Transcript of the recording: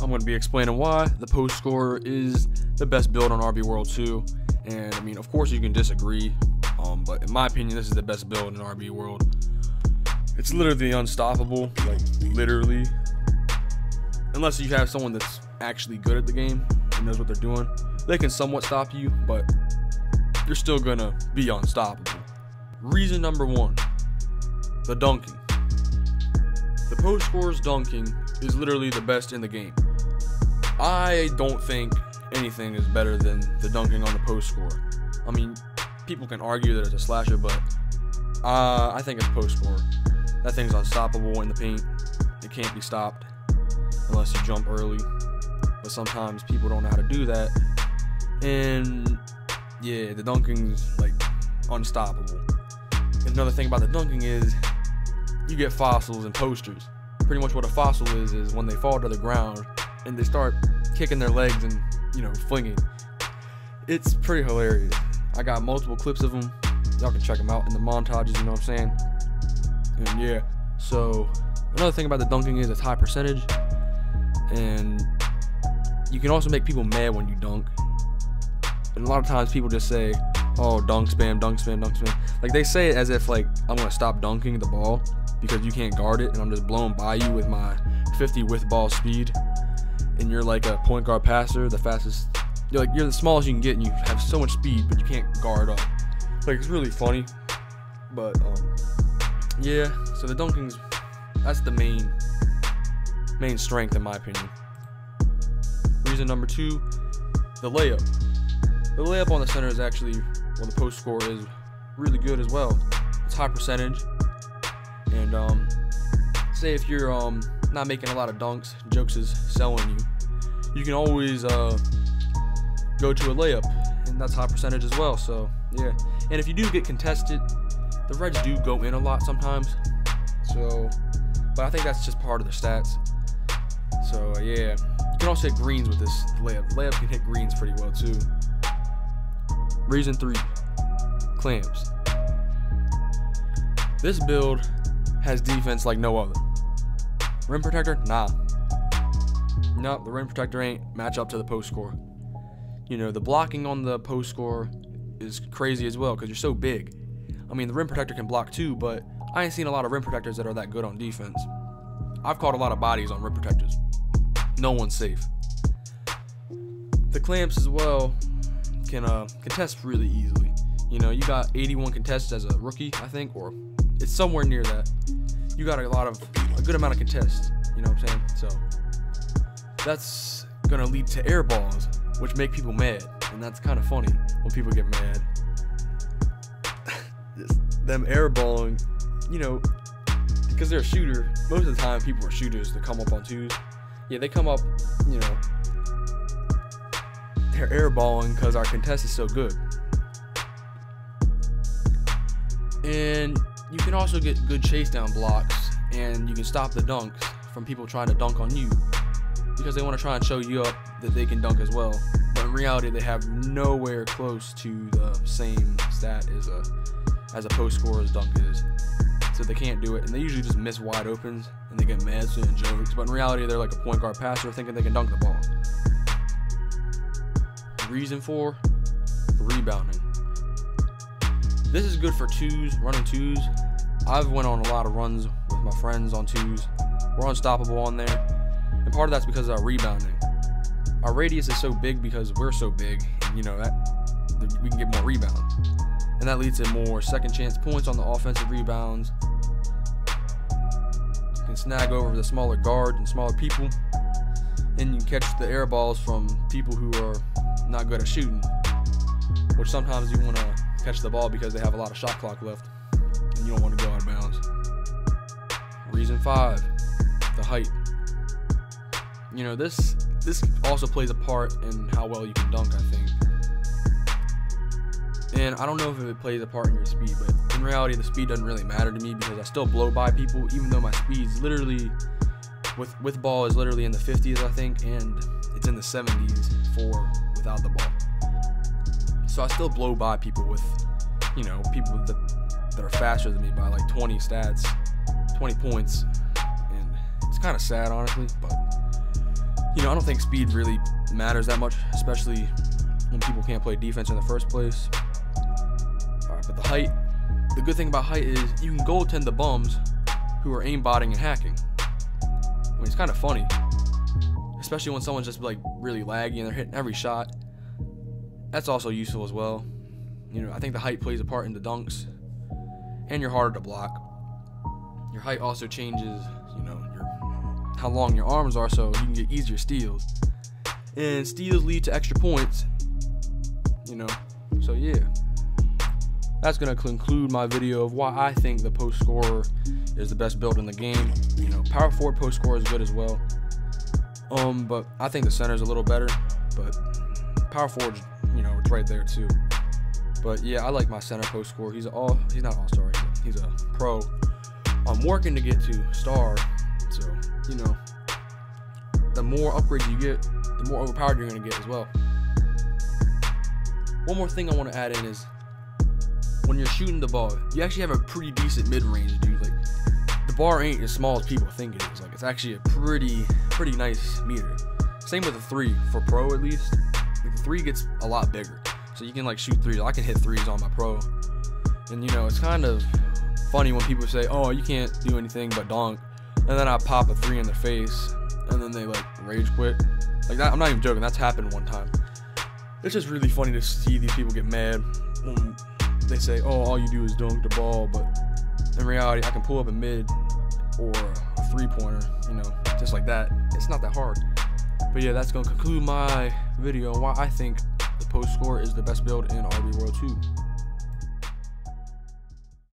I'm going to be explaining why the post scorer is the best build on RB World 2. And I mean, of course you can disagree, but in my opinion, this is the best build in RB World. It's literally unstoppable, like literally. Unless you have someone that's actually good at the game and knows what they're doing, they can somewhat stop you, but you're still gonna be unstoppable. Reason number 1, the dunking. The post scorer's dunking is literally the best in the game. I don't think anything is better than the dunking on the post scorer. I mean, people can argue that it's a slasher, but I think it's post scorer. That thing's unstoppable in the paint. It can't be stopped unless you jump early. But sometimes people don't know how to do that. And yeah, the dunking's like unstoppable. And another thing about the dunking is you get fossils and posters. Pretty much what a fossil is when they fall to the ground and they start kicking their legs and, you know, flinging. It's pretty hilarious. I got multiple clips of them. Y'all can check them out in the montages, you know what I'm saying? And yeah, so another thing about the dunking is it's high percentage. And you can also make people mad when you dunk. And a lot of times people just say, oh, dunk spam, dunk spam, dunk spam. Like, they say it as if, like, I'm going to stop dunking the ball because you can't guard it and I'm just blowing by you with my 50 with ball speed. And you're like a point guard passer, the fastest. You're the smallest you can get and you have so much speed, but you can't guard up. Like, it's really funny. But, yeah, so the dunking's, that's the main strength in my opinion. Reason number 2, the layup. The layup on the center is actually, well, the post score is really good as well. It's high percentage. And say if you're not making a lot of dunks, jokes is selling you, you can always go to a layup, and that's high percentage as well. So yeah, and if you do get contested, the Reds do go in a lot sometimes. So, but I think that's just part of the stats. So yeah, you can also hit greens with this layup. The layup can hit greens pretty well too. Reason 3, clamps. This build has defense like no other. Rim protector? Nah. Nope, the rim protector ain't match up to the post score. You know, the blocking on the post score is crazy as well because you're so big. I mean, the rim protector can block too, but I ain't seen a lot of rim protectors that are that good on defense. I've caught a lot of bodies on rim protectors. No one's safe. The clamps as well can contest really easily. You know, you got 81 contests as a rookie, I think, or it's somewhere near that. You got a good amount of contests, you know what I'm saying? So that's gonna lead to air balls, which make people mad, and that's kind of funny when people get mad. Them airballing, you know, because they're a shooter. Most of the time, people are shooters that come up on twos. Yeah, they come up, you know, they're airballing because our contest is so good. And you can also get good chase down blocks, and you can stop the dunks from people trying to dunk on you because they want to try and show you up that they can dunk as well. But in reality, they have nowhere close to the same stat as a post scorer's dunk is. So they can't do it, and they usually just miss wide opens, and they get mad saying jokes. But in reality, they're like a point guard passer thinking they can dunk the ball. Reason 4, rebounding. This is good for twos, running twos. I've went on a lot of runs with my friends on twos. We're unstoppable on there, and part of that's because of our rebounding. Our radius is so big because we're so big, and you know that we can get more rebounds, and that leads to more second chance points on the offensive rebounds. You can snag over the smaller guards and smaller people, and you can catch the air balls from people who are not good at shooting, which sometimes you want to catch the ball because they have a lot of shot clock left and you don't want to go out of bounds. Reason 5, the height. You know, this also plays a part in how well you can dunk, I think. And I don't know if it plays a part in your speed, but in reality the speed doesn't really matter to me because I still blow by people even though my speed's literally with ball is literally in the 50s, I think, and it's in the 70s for without the ball. So I still blow by people with, you know, people that are faster than me by like 20 stats, 20 points, and it's kind of sad, honestly, but I don't think speed really matters that much, especially when people can't play defense in the first place. Alright, but the good thing about height is you can goaltend the bums who are aimbotting and hacking. I mean, it's kind of funny, especially when someone's just like really laggy and they're hitting every shot. That's also useful as well. I think the height plays a part in the dunks, and you're harder to block. Your height also changes, how long your arms are, so you can get easier steals. And steals lead to extra points, So yeah, that's gonna conclude my video of why I think the post scorer is the best build in the game. Power forward post scorer is good as well. But I think the center is a little better. But power forward, it's right there too. But yeah, I like my center post scorer. He's not all-star. He's a pro. I'm working to get to star. So, the more upgrades you get, the more overpowered you're gonna get as well. One more thing I want to add in is when you're shooting the ball, you actually have a pretty decent mid-range, dude. Like, the bar ain't as small as people think it is. Like, it's actually a pretty nice meter. Same with the 3 for pro, at least. Like, the 3 gets a lot bigger, so you can like shoot 3s. I can hit 3s on my pro, and it's kind of funny when people say, "Oh, you can't do anything but dunk," and then I pop a 3 in their face, and then they like rage quit. Like that, I'm not even joking. That's happened one time. It's just really funny to see these people get mad when they say, "Oh, all you do is dunk the ball," but in reality, I can pull up a mid or a 3-pointer, just like that. It's not that hard. But yeah, that's gonna conclude my video on why I think the post score is the best build in RB World 2.